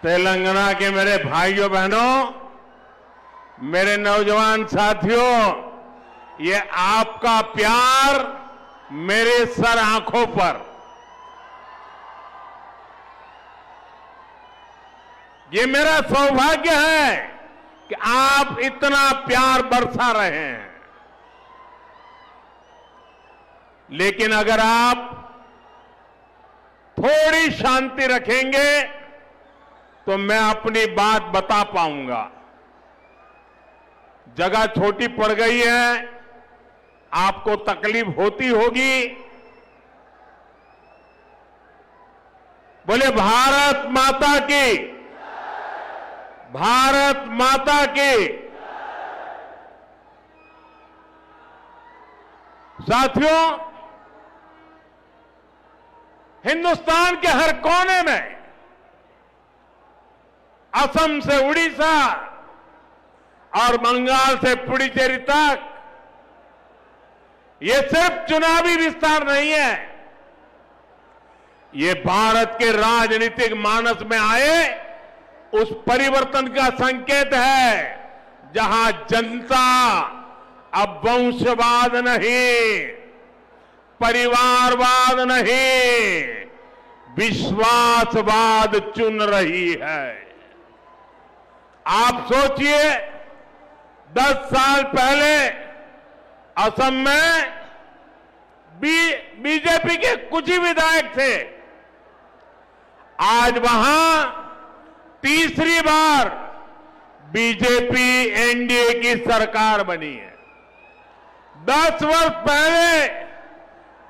तेलंगाना के मेरे भाइयों बहनों, मेरे नौजवान साथियों, ये आपका प्यार मेरे सर आंखों पर, ये मेरा सौभाग्य है कि आप इतना प्यार बरसा रहे हैं। लेकिन अगर आप थोड़ी शांति रखेंगे तो मैं अपनी बात बता पाऊंगा। जगह छोटी पड़ गई है, आपको तकलीफ होती होगी। बोले भारत माता की, भारत माता की। साथियों, हिंदुस्तान के हर कोने में, असम से उड़ीसा और बंगाल से पुडुचेरी तक, ये सिर्फ चुनावी विस्तार नहीं है, ये भारत के राजनीतिक मानस में आए उस परिवर्तन का संकेत है, जहां जनता अब वंशवाद नहीं, परिवारवाद नहीं, विश्वासवाद चुन रही है। आप सोचिए, 10 साल पहले असम में बीजेपी के कुछ ही विधायक थे। आज वहां तीसरी बार बीजेपी एनडीए की सरकार बनी है। 10 वर्ष पहले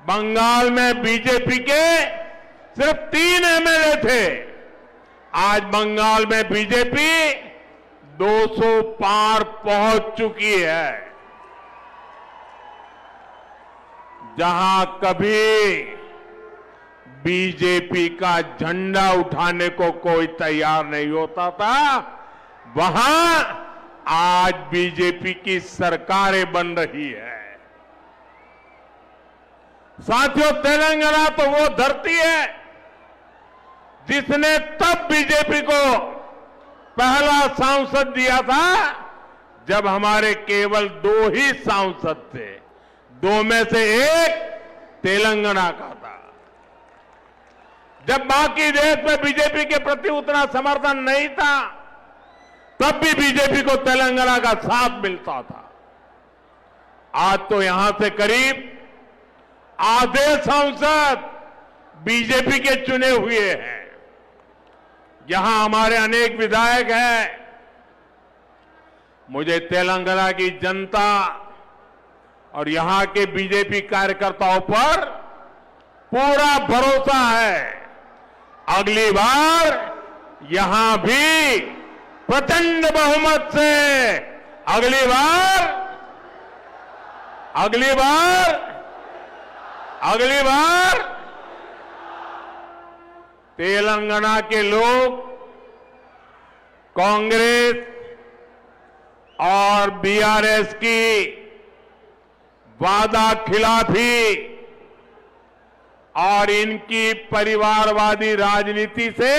बंगाल में बीजेपी के सिर्फ 3 एमएलए थे। आज बंगाल में बीजेपी 200 पार पहुंच चुकी है। जहां कभी बीजेपी का झंडा उठाने को कोई तैयार नहीं होता था, वहां आज बीजेपी की सरकारें बन रही है। साथियों, तेलंगाना तो वो धरती है जिसने तब बीजेपी को पहला सांसद दिया था जब हमारे केवल 2 ही सांसद थे। 2 में से एक तेलंगाना का था। जब बाकी देश में बीजेपी के प्रति उतना समर्थन नहीं था, तब भी बीजेपी को तेलंगाना का साथ मिलता था। आज तो यहां से करीब आधे सांसद बीजेपी के चुने हुए हैं। यहां हमारे अनेक विधायक हैं। मुझे तेलंगाना की जनता और यहां के बीजेपी कार्यकर्ताओं पर पूरा भरोसा है। अगली बार यहां भी प्रचंड बहुमत से, अगली बार तेलंगाना के लोग कांग्रेस और बीआरएस की वादा खिलाफी और इनकी परिवारवादी राजनीति से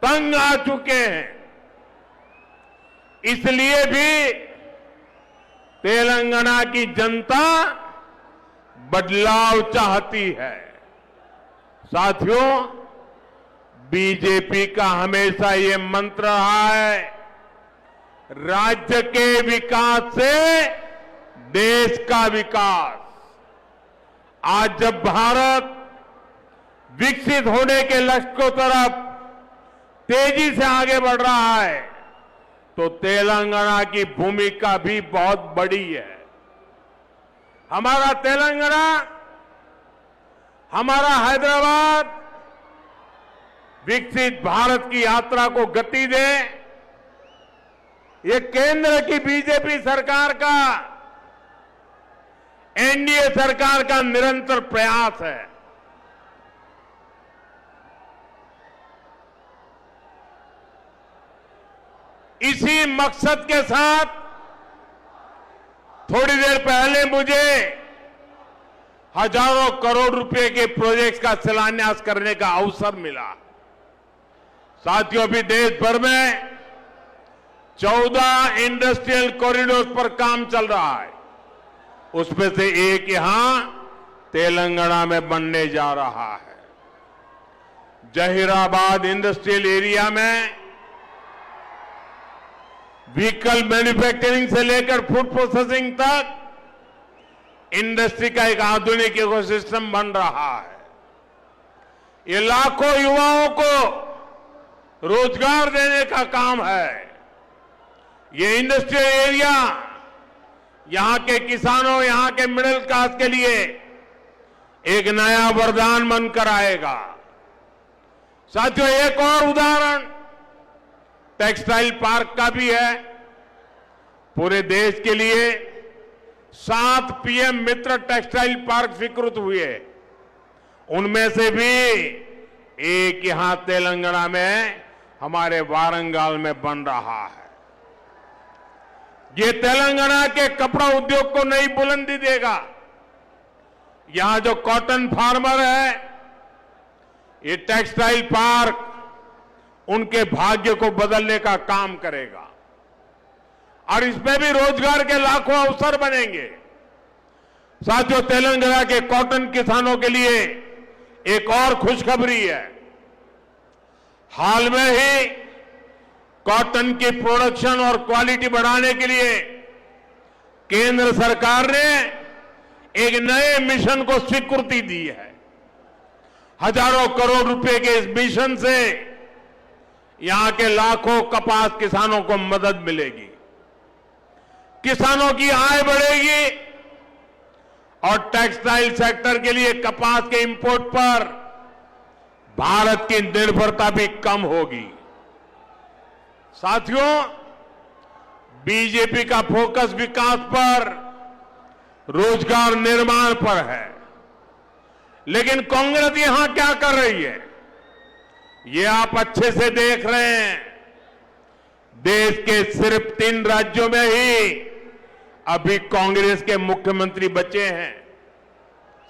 तंग आ चुके हैं। इसलिए भी तेलंगाना की जनता बदलाव चाहती है। साथियों, बीजेपी का हमेशा ये मंत्र रहा है, राज्य के विकास से देश का विकास। आज जब भारत विकसित होने के लक्ष्य की तरफ तेजी से आगे बढ़ रहा है, तो तेलंगाना की भूमिका भी बहुत बड़ी है। हमारा तेलंगाना, हमारा हैदराबाद विकसित भारत की यात्रा को गति दे, ये केंद्र की बीजेपी सरकार का, एनडीए सरकार का निरंतर प्रयास है। इसी मकसद के साथ थोड़ी देर पहले मुझे हजारों करोड़ रुपए के प्रोजेक्ट्स का शिलान्यास करने का अवसर मिला। साथियों, अभी देश भर में 14 इंडस्ट्रियल कॉरिडोर पर काम चल रहा है। उसमें से एक यहां तेलंगाना में बनने जा रहा है। जहीराबाद इंडस्ट्रियल एरिया में व्हीकल मैन्युफैक्चरिंग से लेकर फूड प्रोसेसिंग तक इंडस्ट्री का एक आधुनिक इकोसिस्टम बन रहा है। ये लाखों युवाओं को रोजगार देने का काम है। ये इंडस्ट्रियल एरिया यहां के किसानों, यहां के मिडिल क्लास के लिए एक नया वरदान बनकर आएगा। साथियों, एक और उदाहरण टेक्सटाइल पार्क का भी है। पूरे देश के लिए 7 पीएम मित्र टेक्सटाइल पार्क स्वीकृत हुए। उनमें से भी एक यहां तेलंगाना में हमारे वारंगल में बन रहा है। ये तेलंगाना के कपड़ा उद्योग को नई बुलंदी देगा। यहां जो कॉटन फार्मर है, ये टेक्सटाइल पार्क उनके भाग्य को बदलने का काम करेगा और इसमें भी रोजगार के लाखों अवसर बनेंगे। साथियों, तेलंगाना के कॉटन किसानों के लिए एक और खुशखबरी है। हाल में ही कॉटन की प्रोडक्शन और क्वालिटी बढ़ाने के लिए केंद्र सरकार ने एक नए मिशन को स्वीकृति दी है। हजारों करोड़ रुपए के इस मिशन से यहां के लाखों कपास किसानों को मदद मिलेगी, किसानों की आय बढ़ेगी और टेक्सटाइल सेक्टर के लिए कपास के इंपोर्ट पर भारत की निर्भरता भी कम होगी। साथियों, बीजेपी का फोकस विकास पर, रोजगार निर्माण पर है, लेकिन कांग्रेस यहां क्या कर रही है, ये आप अच्छे से देख रहे हैं। देश के सिर्फ 3 राज्यों में ही अभी कांग्रेस के मुख्यमंत्री बचे हैं।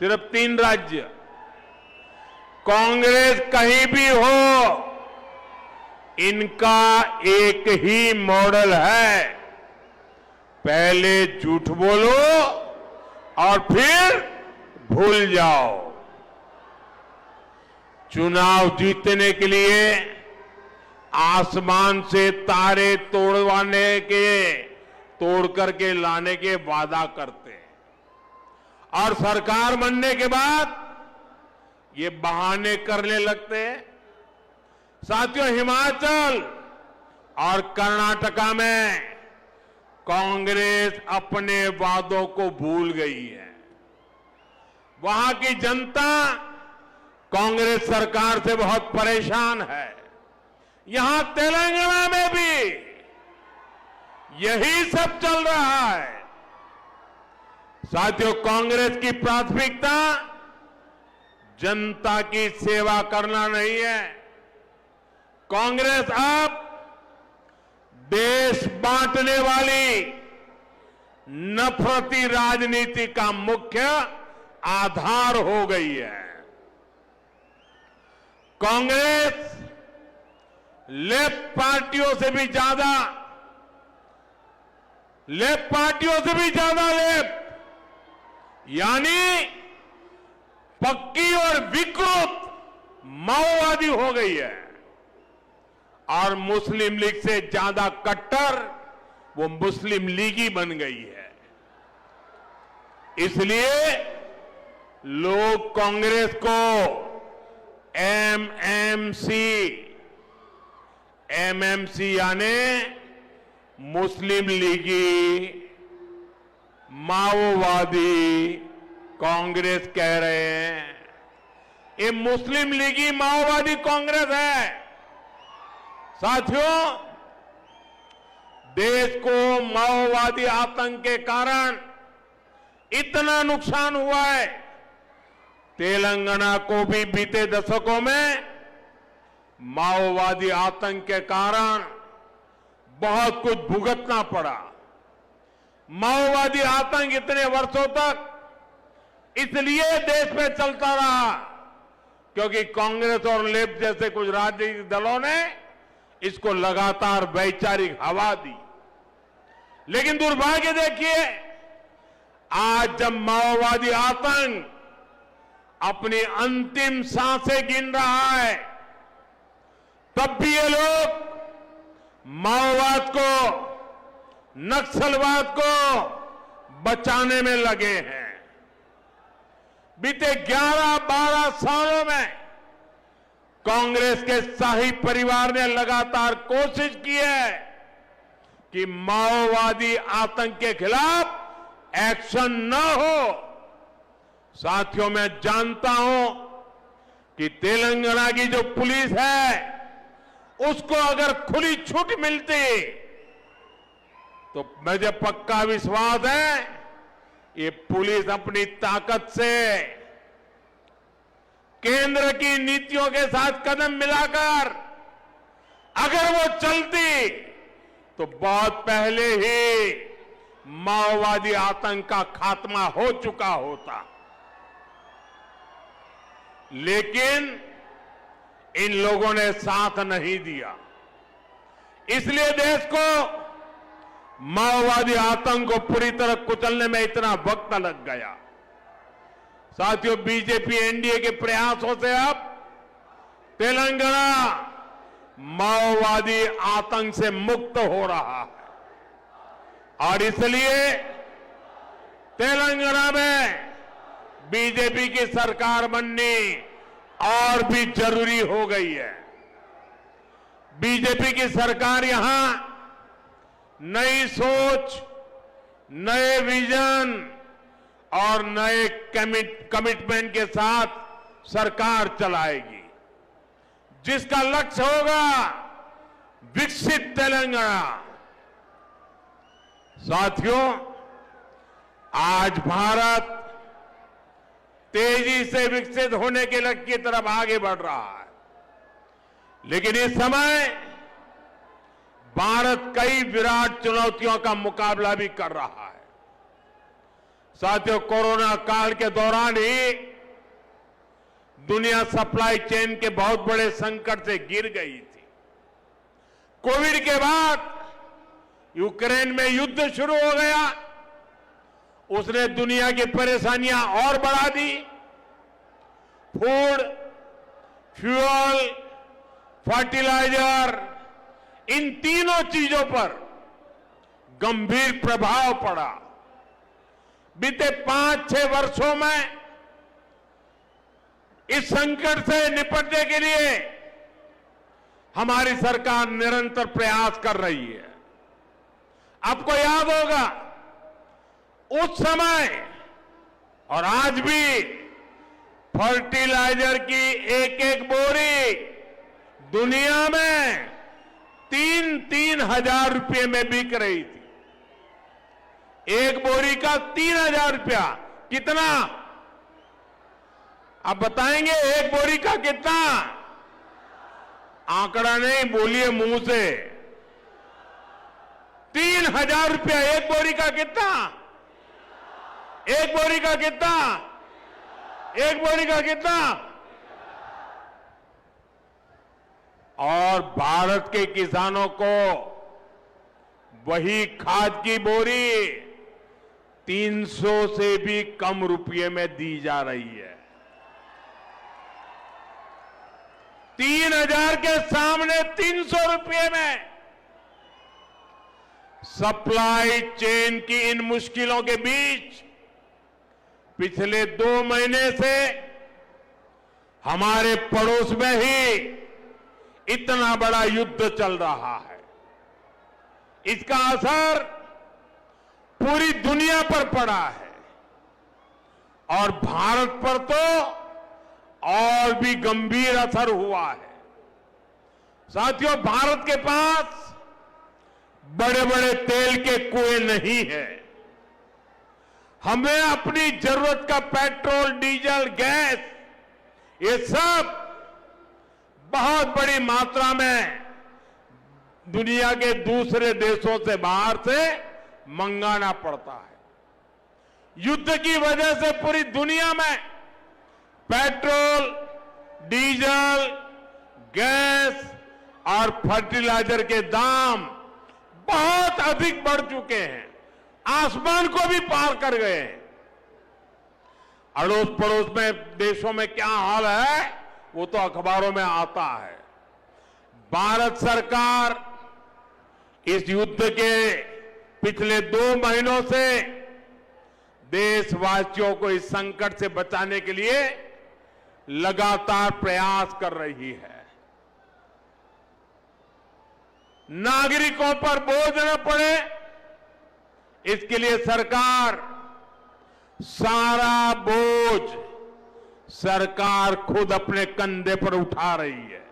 सिर्फ 3 राज्य। कांग्रेस कहीं भी हो, इनका एक ही मॉडल है, पहले झूठ बोलो और फिर भूल जाओ। चुनाव जीतने के लिए आसमान से तारे तोड़ करके लाने के वादा करते हैं और सरकार बनने के बाद ये बहाने करने लगते हैं। साथियों, हिमाचल और कर्नाटका में कांग्रेस अपने वादों को भूल गई है। वहां की जनता कांग्रेस सरकार से बहुत परेशान है। यहां तेलंगाना में भी यही सब चल रहा है। साथियों, कांग्रेस की प्राथमिकता जनता की सेवा करना नहीं है। कांग्रेस अब देश बांटने वाली नफरती राजनीति का मुख्य आधार हो गई है। कांग्रेस लेफ्ट पार्टियों से भी ज्यादा लेफ्ट यानी पक्की और विकृत माओवादी हो गई है और मुस्लिम लीग से ज्यादा कट्टर वो मुस्लिम लीगी बन गई है। इसलिए लोग कांग्रेस को एमएमसी यानी मुस्लिम लीगी माओवादी कांग्रेस कह रहे हैं। ये मुस्लिम लीगी माओवादी कांग्रेस है। साथियों, देश को माओवादी आतंक के कारण इतना नुकसान हुआ है, तेलंगाना को भी बीते दशकों में माओवादी आतंक के कारण बहुत कुछ भुगतना पड़ा। माओवादी आतंक इतने वर्षों तक इसलिए देश में चलता रहा क्योंकि कांग्रेस और लेफ्ट जैसे कुछ राजनीतिक दलों ने इसको लगातार वैचारिक हवा दी। लेकिन दुर्भाग्य देखिए, आज जब माओवादी आतंक अपनी अंतिम सांसें गिन रहा है, तब भी ये लोग माओवाद को, नक्सलवाद को बचाने में लगे हैं। बीते 11-12 सालों में कांग्रेस के शाही परिवार ने लगातार कोशिश की है कि माओवादी आतंक के खिलाफ एक्शन न हो। साथियों, मैं जानता हूं कि तेलंगाना की जो पुलिस है, उसको अगर खुली छूट मिलती तो मुझे पक्का विश्वास है ये पुलिस अपनी ताकत से केंद्र की नीतियों के साथ कदम मिलाकर अगर वो चलती तो बहुत पहले ही माओवादी आतंक का खात्मा हो चुका होता। लेकिन इन लोगों ने साथ नहीं दिया, इसलिए देश को माओवादी आतंक को पूरी तरह कुचलने में इतना वक्त लग गया। साथियों, बीजेपी एनडीए के प्रयासों से अब तेलंगाना माओवादी आतंक से मुक्त हो रहा है और इसलिए तेलंगाना में बीजेपी की सरकार बननी और भी जरूरी हो गई है। बीजेपी की सरकार यहां नई सोच, नए विजन और नए कमिटमेंट के साथ सरकार चलाएगी, जिसका लक्ष्य होगा विकसित तेलंगाना। साथियों, आज भारत तेजी से विकसित होने के लक्ष्य की तरफ आगे बढ़ रहा है, लेकिन इस समय भारत कई विराट चुनौतियों का मुकाबला भी कर रहा है। साथियों, कोरोना काल के दौरान ही दुनिया सप्लाई चेन के बहुत बड़े संकट से गिर गई थी। कोविड के बाद यूक्रेन में युद्ध शुरू हो गया, उसने दुनिया की परेशानियां और बढ़ा दी। फूड, फ्यूल, फर्टिलाइजर, इन तीनों चीजों पर गंभीर प्रभाव पड़ा। बीते 5-6 वर्षों में इस संकट से निपटने के लिए हमारी सरकार निरंतर प्रयास कर रही है। आपको याद होगा, उस समय और आज भी फर्टिलाइजर की एक बोरी दुनिया में 3-3 हजार रुपये में बिक रही थी। एक बोरी का 3,000 रुपया, कितना? आप बताएंगे एक बोरी का कितना? आंकड़ा नहीं, बोलिए मुंह से। 3,000 रुपया एक बोरी का कितना? एक बोरी का कितना? एक बोरी का कितना? और भारत के किसानों को वही खाद की बोरी 300 से भी कम रुपये में दी जा रही है। 3,000 के सामने 300 रुपये में। सप्लाई चेन की इन मुश्किलों के बीच पिछले 2 महीने से हमारे पड़ोस में ही इतना बड़ा युद्ध चल रहा है। इसका असर पूरी दुनिया पर पड़ा है और भारत पर तो और भी गंभीर असर हुआ है। साथियों, भारत के पास बड़े बड़े तेल के कुएं नहीं है। हमें अपनी जरूरत का पेट्रोल, डीजल, गैस, ये सब बहुत बड़ी मात्रा में दुनिया के दूसरे देशों से, बाहर से मंगाना पड़ता है। युद्ध की वजह से पूरी दुनिया में पेट्रोल, डीजल, गैस और फर्टिलाइजर के दाम बहुत अधिक बढ़ चुके हैं, आसमान को भी पार कर गए हैं। अड़ोस पड़ोस में देशों में क्या हाल है वो तो अखबारों में आता है। भारत सरकार इस युद्ध के पिछले 2 महीनों से देशवासियों को इस संकट से बचाने के लिए लगातार प्रयास कर रही है। नागरिकों पर बोझ न पड़े, इसके लिए सरकार सारा बोझ सरकार खुद अपने कंधे पर उठा रही है।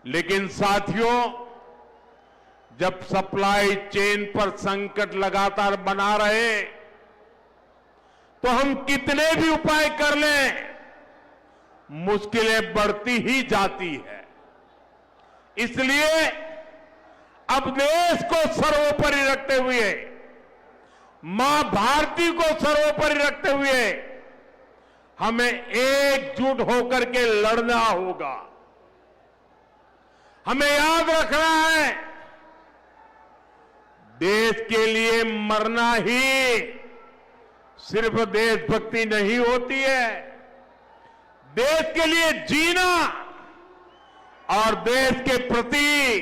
लेकिन साथियों, जब सप्लाई चेन पर संकट लगातार बना रहे तो हम कितने भी उपाय कर लें, मुश्किलें बढ़ती ही जाती है। इसलिए अब देश को सर्वोपरि रखते हुए, मां भारती को सर्वोपरि रखते हुए हमें एकजुट होकर के लड़ना होगा। हमें याद रखना है, देश के लिए मरना ही सिर्फ देशभक्ति नहीं होती है, देश के लिए जीना और देश के प्रति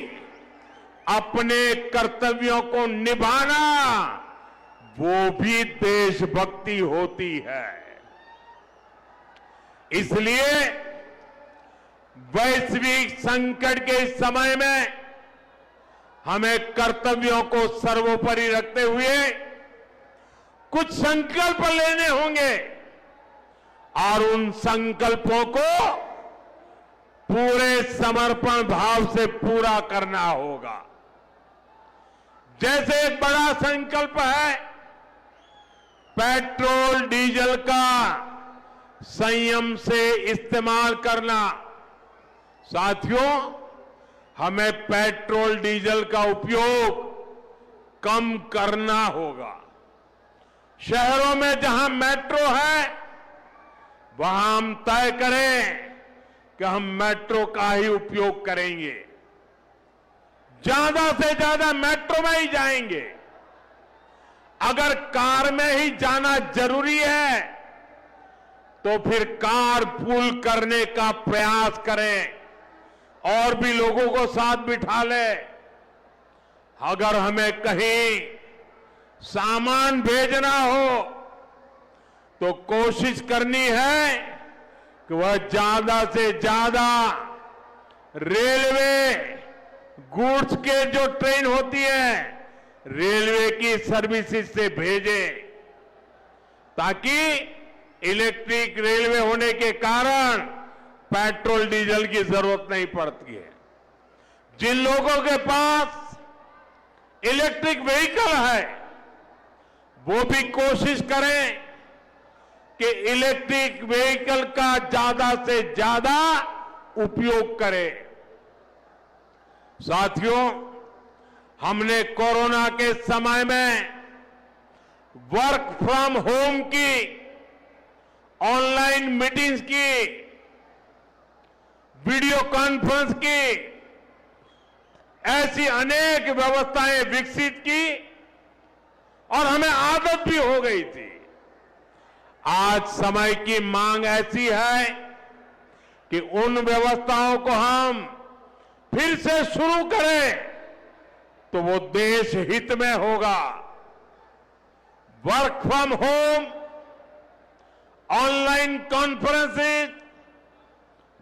अपने कर्तव्यों को निभाना वो भी देशभक्ति होती है। इसलिए वैश्विक संकट के इस समय में हमें कर्तव्यों को सर्वोपरि रखते हुए कुछ संकल्प लेने होंगे और उन संकल्पों को पूरे समर्पण भाव से पूरा करना होगा। जैसे एक बड़ा संकल्प है पेट्रोल डीजल का संयम से इस्तेमाल करना। साथियों, हमें पेट्रोल डीजल का उपयोग कम करना होगा। शहरों में जहां मेट्रो है वहां हम तय करें कि हम मेट्रो का ही उपयोग करेंगे, ज्यादा से ज्यादा मेट्रो में ही जाएंगे। अगर कार में ही जाना जरूरी है तो फिर कार पूल करने का प्रयास करें और भी लोगों को साथ बिठा ले। अगर हमें कहीं सामान भेजना हो तो कोशिश करनी है कि वह ज्यादा से ज्यादा रेलवे गुड्स के जो ट्रेन होती है रेलवे की सर्विसेज से भेजे, ताकि इलेक्ट्रिक रेलवे होने के कारण पेट्रोल डीजल की जरूरत नहीं पड़ती है। जिन लोगों के पास इलेक्ट्रिक व्हीकल है वो भी कोशिश करें कि इलेक्ट्रिक व्हीकल का ज्यादा से ज्यादा उपयोग करें। साथियों, हमने कोरोना के समय में वर्क फ्रॉम होम की, ऑनलाइन मीटिंग्स की, वीडियो कॉन्फ्रेंस की, ऐसी अनेक व्यवस्थाएं विकसित की और हमें आदत भी हो गई थी। आज समय की मांग ऐसी है कि उन व्यवस्थाओं को हम फिर से शुरू करें तो वो देश हित में होगा। Work from home, online conferences,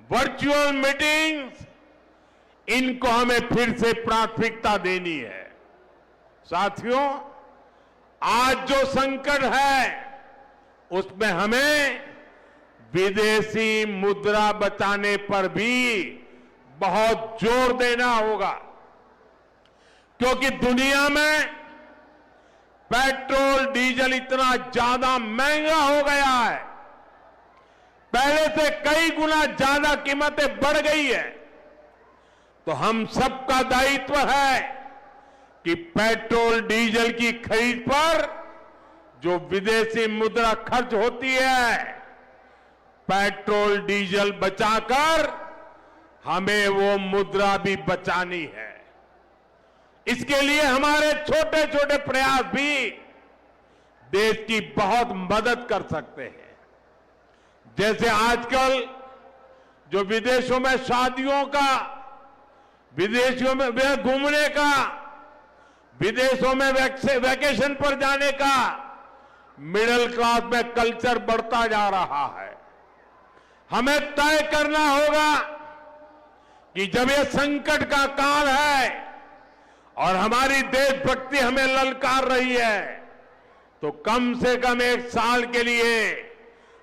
virtual meetings, इनको हमें फिर से प्राथमिकता देनी है। साथियों, आज जो संकट है उसमें हमें विदेशी मुद्रा बचाने पर भी बहुत जोर देना होगा, क्योंकि दुनिया में पेट्रोल डीजल इतना ज्यादा महंगा हो गया है, पहले से कई गुना ज्यादा कीमतें बढ़ गई है। तो हम सबका दायित्व है कि पेट्रोल डीजल की खरीद पर जो विदेशी मुद्रा खर्च होती है, पेट्रोल डीजल बचाकर हमें वो मुद्रा भी बचानी है। इसके लिए हमारे छोटे छोटे प्रयास भी देश की बहुत मदद कर सकते हैं। जैसे आजकल जो विदेशों में शादियों का, विदेशों में घूमने का, विदेशों में वैकेशन पर जाने का मिडिल क्लास में कल्चर बढ़ता जा रहा है। हमें तय करना होगा कि जब ये संकट का काल है और हमारी देशभक्ति हमें ललकार रही है, तो कम से कम 1 साल के लिए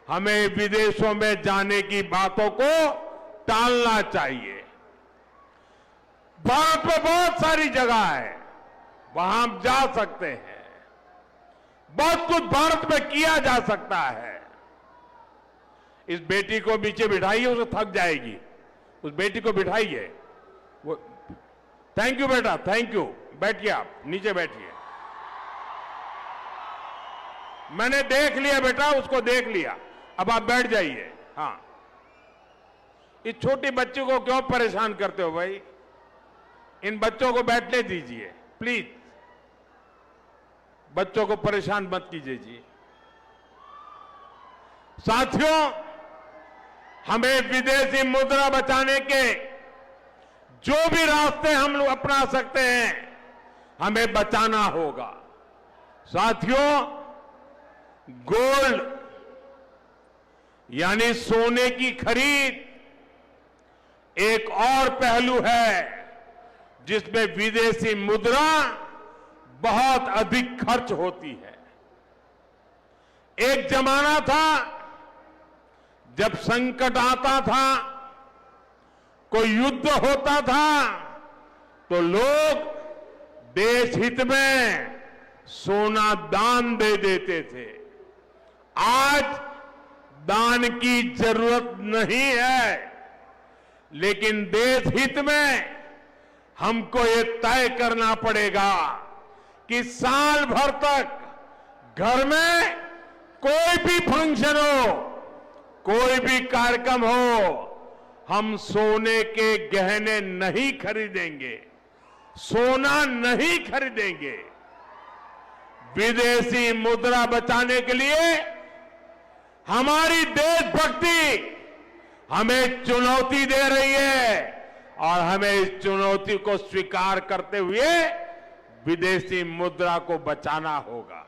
हमें विदेशों में जाने की बातों को टालना चाहिए। भारत में बहुत सारी जगह है, वहां हम जा सकते हैं। बहुत कुछ भारत में किया जा सकता है। इस बेटी को नीचे बिठाइए, उसे थक जाएगी। उस बेटी को बिठाइए। वो थैंक यू बेटा, थैंक यू। बैठिए, आप नीचे बैठिए। मैंने देख लिया बेटा, उसको देख लिया। अब आप बैठ जाइए। हाँ, इस छोटी बच्ची को क्यों परेशान करते हो भाई? इन बच्चों को बैठने दीजिए प्लीज। बच्चों को परेशान मत कीजिए जी। साथियों, हमें विदेशी मुद्रा बचाने के जो भी रास्ते हम लोग अपना सकते हैं, हमें बचाना होगा। साथियों, गोल्ड यानी सोने की खरीद एक और पहलू है जिसमें विदेशी मुद्रा बहुत अधिक खर्च होती है। एक जमाना था जब संकट आता था, कोई युद्ध होता था, तो लोग देश हित में सोना दान दे देते थे। आज दान की जरूरत नहीं है, लेकिन देश हित में हमको ये तय करना पड़ेगा कि साल भर तक घर में कोई भी फंक्शन हो, कोई भी कार्यक्रम हो, हम सोने के गहने नहीं खरीदेंगे, सोना नहीं खरीदेंगे। विदेशी मुद्रा बचाने के लिए हमारी देशभक्ति हमें चुनौती दे रही है और हमें इस चुनौती को स्वीकार करते हुए विदेशी मुद्रा को बचाना होगा।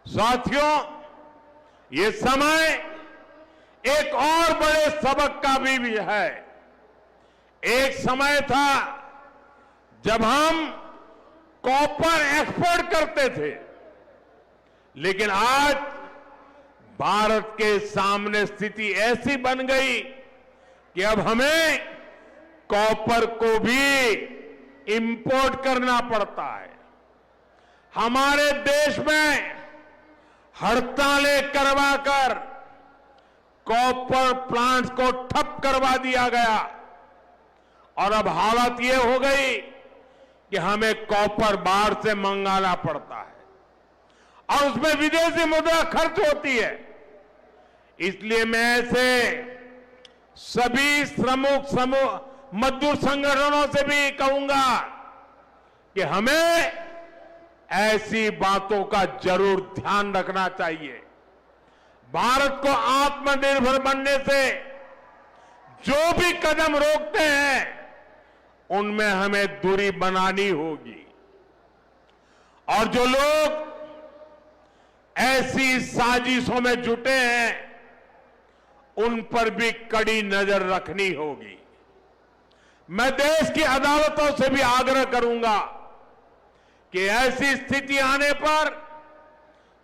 साथियों, ये समय एक और बड़े सबक का भी है। एक समय था जब हम कॉपर एक्सपोर्ट करते थे, लेकिन आज भारत के सामने स्थिति ऐसी बन गई कि अब हमें कॉपर को भी इंपोर्ट करना पड़ता है। हमारे देश में हड़तालें करवाकर कॉपर प्लांट्स को ठप करवा दिया गया और अब हालत ये हो गई कि हमें कॉपर बाहर से मंगाना पड़ता है और उसमें विदेशी मुद्रा खर्च होती है। इसलिए मैं ऐसे सभी मजदूर संगठनों से भी कहूंगा कि हमें ऐसी बातों का जरूर ध्यान रखना चाहिए। भारत को आत्मनिर्भर बनने से जो भी कदम रोकते हैं, उनमें हमें दूरी बनानी होगी। और जो लोग ऐसी साजिशों में जुटे हैं, उन पर भी कड़ी नजर रखनी होगी। मैं देश की अदालतों से भी आग्रह करूंगा कि ऐसी स्थिति आने पर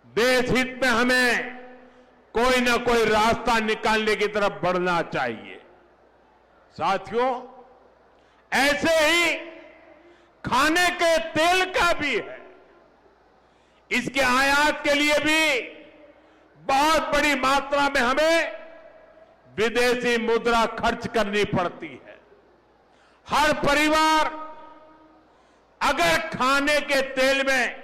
देश हित में हमें कोई ना कोई रास्ता निकालने की तरफ बढ़ना चाहिए। साथियों, ऐसे ही खाने के तेल का भी है। इसके आयात के लिए भी बहुत बड़ी मात्रा में हमें विदेशी मुद्रा खर्च करनी पड़ती है। हर परिवार अगर खाने के तेल में,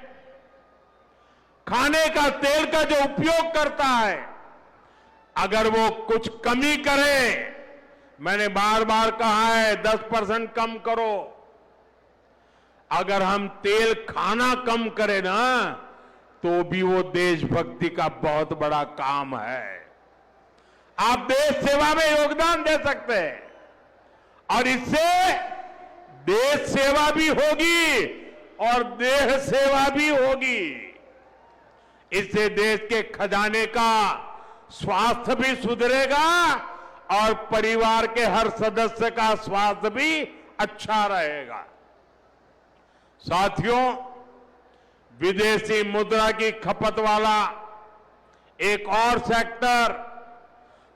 खाने का तेल का जो उपयोग करता है, अगर वो कुछ कमी करे मैंने बार बार कहा है 10% कम करो। अगर हम तेल खाना कम करें ना तो भी वो देशभक्ति का बहुत बड़ा काम है। आप देश सेवा में योगदान दे सकते हैं और इससे देश सेवा भी होगी और देह सेवा भी होगी। इससे देश के खजाने का स्वास्थ्य भी सुधरेगा और परिवार के हर सदस्य का स्वास्थ्य भी अच्छा रहेगा। साथियों, विदेशी मुद्रा की खपत वाला एक और सेक्टर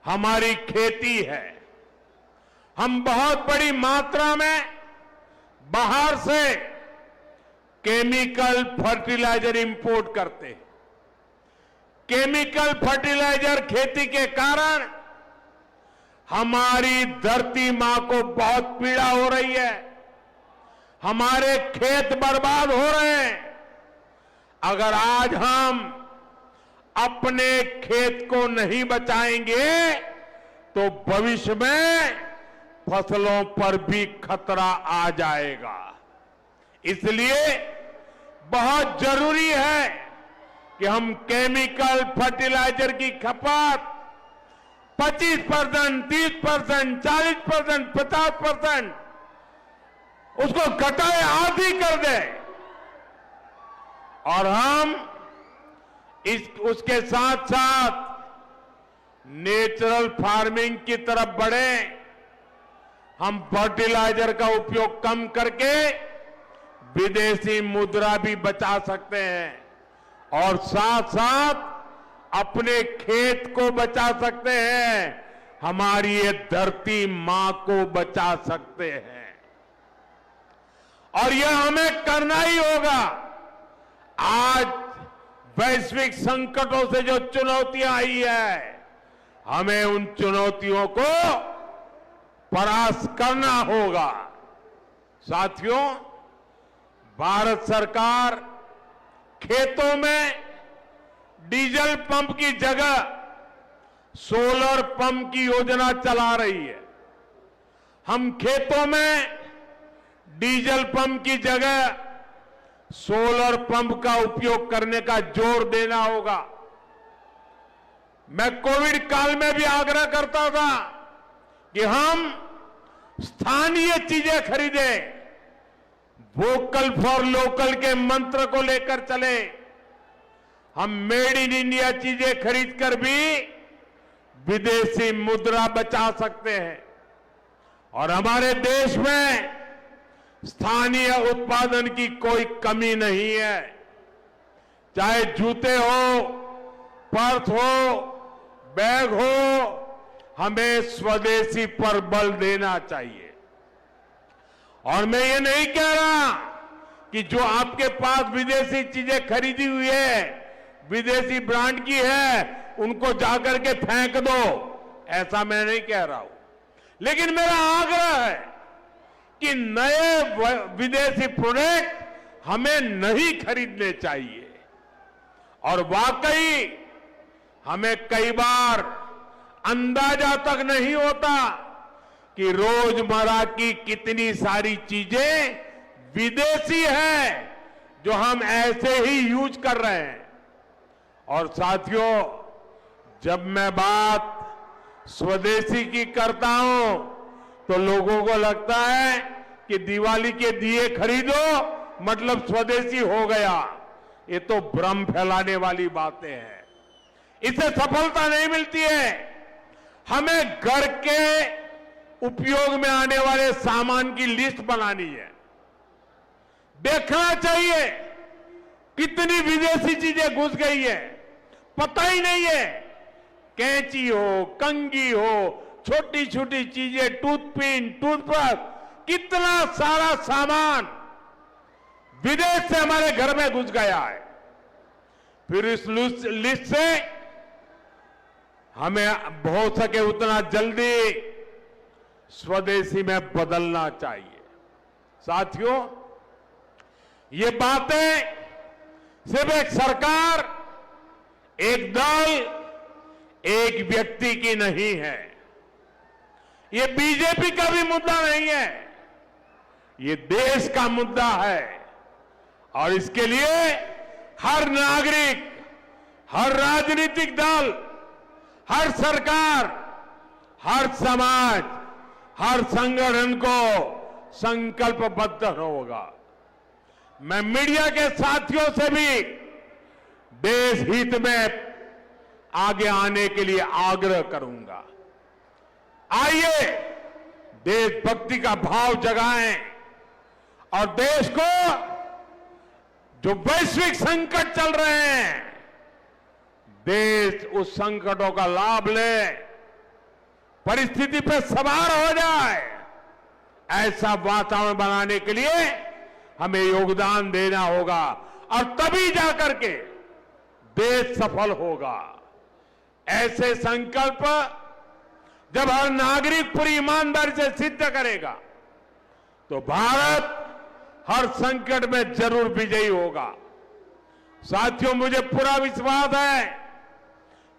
हमारी खेती है। हम बहुत बड़ी मात्रा में बाहर से केमिकल फर्टिलाइजर इंपोर्ट करते हैं। केमिकल फर्टिलाइजर खेती के कारण हमारी धरती मां को बहुत पीड़ा हो रही है। हमारे खेत बर्बाद हो रहे हैं। अगर आज हम अपने खेत को नहीं बचाएंगे तो भविष्य में फसलों पर भी खतरा आ जाएगा। इसलिए बहुत जरूरी है कि हम केमिकल फर्टिलाइजर की खपत 25%, 30%, 40%, 50% उसको घटाए, आधी कर दें और हम उसके साथ साथ नेचुरल फार्मिंग की तरफ बढ़ें। हम फर्टिलाइजर का उपयोग कम करके विदेशी मुद्रा भी बचा सकते हैं और साथ साथ अपने खेत को बचा सकते हैं, हमारी ये धरती मां को बचा सकते हैं। और यह हमें करना ही होगा। आज वैश्विक संकटों से जो चुनौतियां आई है, हमें उन चुनौतियों को परास्त करना होगा। साथियों, भारत सरकार खेतों में डीजल पंप की जगह सोलर पंप की योजना चला रही है। हम खेतों में डीजल पंप की जगह सोलर पंप का उपयोग करने का जोर देना होगा। मैं कोविड काल में भी आग्रह करता था कि हम स्थानीय चीजें खरीदें, वोकल फॉर लोकल के मंत्र को लेकर चले। हम मेड इन इंडिया चीजें खरीदकर भी विदेशी मुद्रा बचा सकते हैं और हमारे देश में स्थानीय उत्पादन की कोई कमी नहीं है। चाहे जूते हो, पर्स हो, बैग हो, हमें स्वदेशी पर बल देना चाहिए। और मैं ये नहीं कह रहा कि जो आपके पास विदेशी चीजें खरीदी हुई है, विदेशी ब्रांड की है, उनको जाकर के फेंक दो, ऐसा मैं नहीं कह रहा हूं। लेकिन मेरा आग्रह है कि नए विदेशी प्रोडक्ट हमें नहीं खरीदने चाहिए। और वाकई हमें कई बार अंदाजा तक नहीं होता कि रोजमर्रा की कितनी सारी चीजें विदेशी हैं जो हम ऐसे ही यूज कर रहे हैं। और साथियों, जब मैं बात स्वदेशी की करता हूं तो लोगों को लगता है कि दिवाली के दिए खरीदो मतलब स्वदेशी हो गया। ये तो भ्रम फैलाने वाली बातें हैं। इससे सफलता नहीं मिलती है। हमें घर के उपयोग में आने वाले सामान की लिस्ट बनानी है। देखना चाहिए कितनी विदेशी चीजें घुस गई है, पता ही नहीं है। कैंची हो, कंघी हो, छोटी छोटी चीजें, टूथपिन, टूथब्रश, कितना सारा सामान विदेश से हमारे घर में घुस गया है। फिर इस लिस्ट से हमें हो सके उतना जल्दी स्वदेशी में बदलना चाहिए। साथियों, ये बातें सिर्फ एक सरकार, एक दल, एक व्यक्ति की नहीं है। ये बीजेपी का भी मुद्दा नहीं है, ये देश का मुद्दा है। और इसके लिए हर नागरिक, हर राजनीतिक दल, हर सरकार, हर समाज, हर संगठन को संकल्पबद्ध होगा। मैं मीडिया के साथियों से भी देश हित में आगे आने के लिए आग्रह करूंगा। आइए देशभक्ति का भाव जगाएं और देश को जो वैश्विक संकट चल रहे हैं, देश उस संकटों का लाभ ले, परिस्थिति पर सवार हो जाए, ऐसा वातावरण बनाने के लिए हमें योगदान देना होगा और तभी जाकर के देश सफल होगा। ऐसे संकल्प जब हर नागरिक पूरी ईमानदारी से सिद्ध करेगा तो भारत हर संकट में जरूर विजयी होगा। साथियों, मुझे पूरा विश्वास है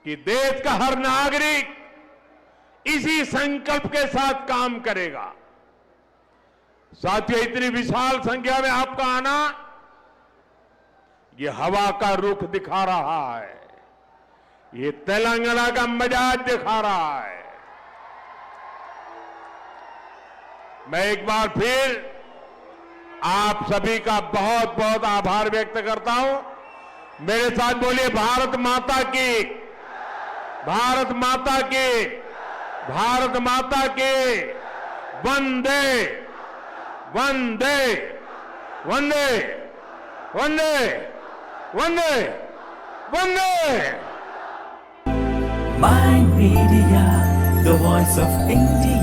कि देश का हर नागरिक इसी संकल्प के साथ काम करेगा। साथियों, इतनी विशाल संख्या में आपका आना ये हवा का रुख दिखा रहा है, ये तेलंगाना का मिजाज दिखा रहा है। मैं एक बार फिर आप सभी का बहुत बहुत आभार व्यक्त करता हूं। मेरे साथ बोलिए, भारत माता की, भारत माता की, भारत माता की, वंदे वंदे वंदे वंदे वंदे वंदे। Mind Media, the voice of India.